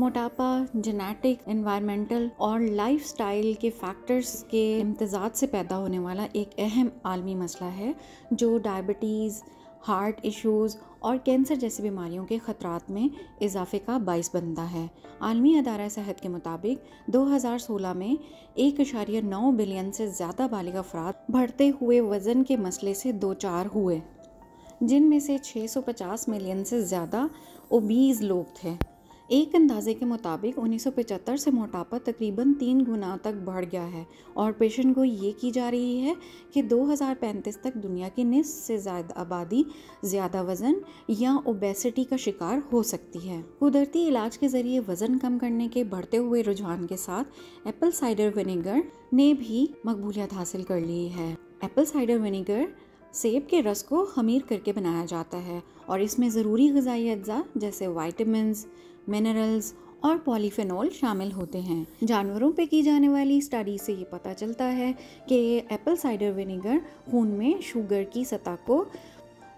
मोटापा genetic, environmental और lifestyle के फैक्टर्स के इम्तजाज से पैदा होने वाला एक अहम आलमी मसला है जो डायबिटीज़, हार्ट इश्यूज़ और कैंसर जैसी बीमारियों के ख़तरात में इजाफे का बाइस बनता है। आलमी अदारा सेहत के मुताबिक 2016 में 1.9 बिलियन से ज़्यादा बालिग अफराद बढ़ते हुए वज़न के मसले से दो चार हुए, जिनमें से 650 मिलियन से ज़्यादा ओबीज़ लोग थे। एक अंदाजे के मुताबिक 1975 से मोटापा तकरीबन 3 गुना तक बढ़ गया है और पेशेंट को ये की जा रही है कि 2035 तक दुनिया की निस्फ से ज़्यादा आबादी ज़्यादा वज़न या ओबेसिटी का शिकार हो सकती है। कुदरती इलाज के ज़रिए वज़न कम करने के बढ़ते हुए रुझान के साथ एप्पल साइडर विनेगर ने भी मकबूलियत हासिल कर ली है। एप्पल साइडर विनेगर सेब के रस को खमीर करके बनाया जाता है और इसमें ज़रूरी ग़िज़ाई अज्जा जैसे वाइटामिन्स, मिनरल्स और पॉलीफेनॉल शामिल होते हैं। जानवरों पे की जाने वाली स्टडी से ये पता चलता है कि एप्पल साइडर विनेगर खून में शुगर की सतह को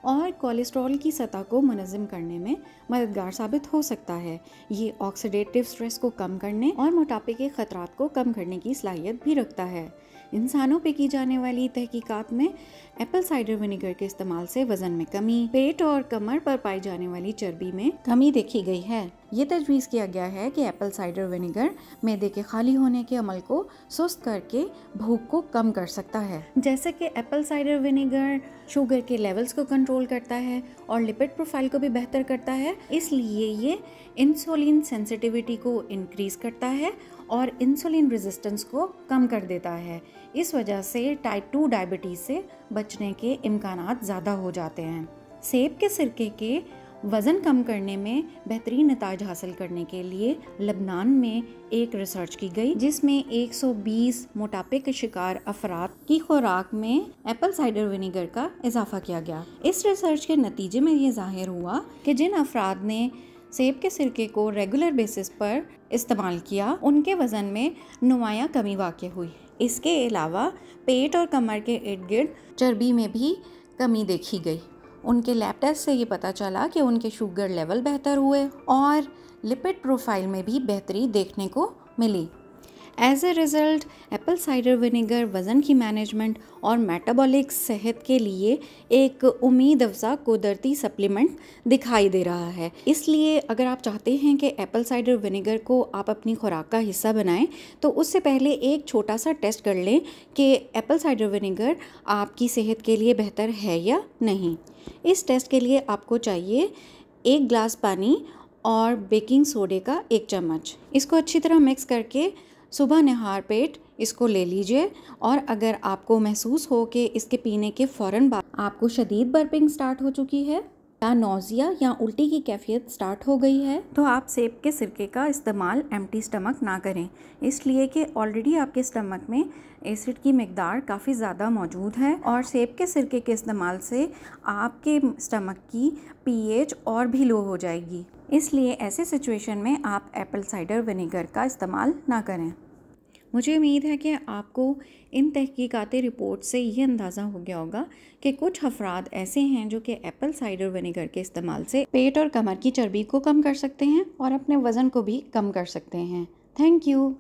और कोलेस्ट्रॉल की सतह को मुनज़्ज़म करने में मददगार साबित हो सकता है। ये ऑक्सीडेटिव स्ट्रेस को कम करने और मोटापे के ख़तरात को कम करने की सलाहियत भी रखता है। इंसानों पे की जाने वाली तहकीकात में एप्पल साइडर विनेगर के इस्तेमाल से वज़न में कमी, पेट और कमर पर पाई जाने वाली चर्बी में कमी देखी गई है। ये तजवीज़ किया गया है कि एप्पल साइडर विनेगर मैदे के खाली होने के अमल को सुस्त करके भूख को कम कर सकता है। जैसे कि एप्पल साइडर विनेगर शुगर के लेवल्स को कंट्रोल करता है और लिपिड प्रोफाइल को भी बेहतर करता है, इसलिए ये इंसुलिन सेंसिटिविटी को इंक्रीज़ करता है और इंसुलिन रेजिस्टेंस को कम कर देता है। इस वजह से टाइप 2 डायबिटीज़ से बचने के इम्कानात ज़्यादा हो जाते हैं। सेब के सिरके के वज़न कम करने में बेहतरीन नताज हासिल करने के लिए लबनान में एक रिसर्च की गई जिसमें 120 मोटापे के शिकार अफराद की खुराक में एप्पल साइडर विनेगर का इजाफा किया गया। इस रिसर्च के नतीजे में ये जाहिर हुआ कि जिन अफराद ने सेब के सिरके को रेगुलर बेसिस पर इस्तेमाल किया उनके वज़न में नुमायाँ कमी वाक़ई हुई। इसके अलावा पेट और कमर के इर्द गिर्द चर्बी में भी कमी देखी गई। उनके लैब टेस्ट से ये पता चला कि उनके शुगर लेवल बेहतर हुए और लिपिड प्रोफाइल में भी बेहतरी देखने को मिली। As a result apple cider vinegar वज़न की मैनेजमेंट और मेटाबॉलिक सेहत के लिए एक उम्मीद अफ़ज़ा कुदरती सप्लीमेंट दिखाई दे रहा है। इसलिए अगर आप चाहते हैं कि एप्पल साइडर विनेगर को आप अपनी खुराक का हिस्सा बनाएं तो उससे पहले एक छोटा सा टेस्ट कर लें कि एप्पल साइडर विनेगर आपकी सेहत के लिए बेहतर है या नहीं। इस टेस्ट के लिए आपको चाहिए 1 गिलास पानी और बेकिंग सोडे का 1 चम्मच। इसको अच्छी तरह मिक्स करके सुबह निहार पेट इसको ले लीजिए और अगर आपको महसूस हो कि इसके पीने के फ़ौरन बाद आपको शदीद बर्पिंग स्टार्ट हो चुकी है या नौज़िया या उल्टी की कैफियत स्टार्ट हो गई है तो आप सेब के सिरके का इस्तेमाल एम्प्टी स्टमक ना करें, इसलिए कि ऑलरेडी आपके स्टमक में एसिड की मिकदार काफ़ी ज़्यादा मौजूद है और सेब के सिरके के इस्तेमाल से आपके स्टमक की पीएच और भी लो हो जाएगी। इसलिए ऐसे सिचुएशन में आप एप्पल साइडर विनेगर का इस्तेमाल ना करें। मुझे उम्मीद है कि आपको इन तहकीकाती रिपोर्ट से ये अंदाज़ा हो गया होगा कि कुछ अफराद ऐसे हैं जो कि एप्पल साइडर विनेगर के इस्तेमाल से पेट और कमर की चर्बी को कम कर सकते हैं और अपने वज़न को भी कम कर सकते हैं। Thank you.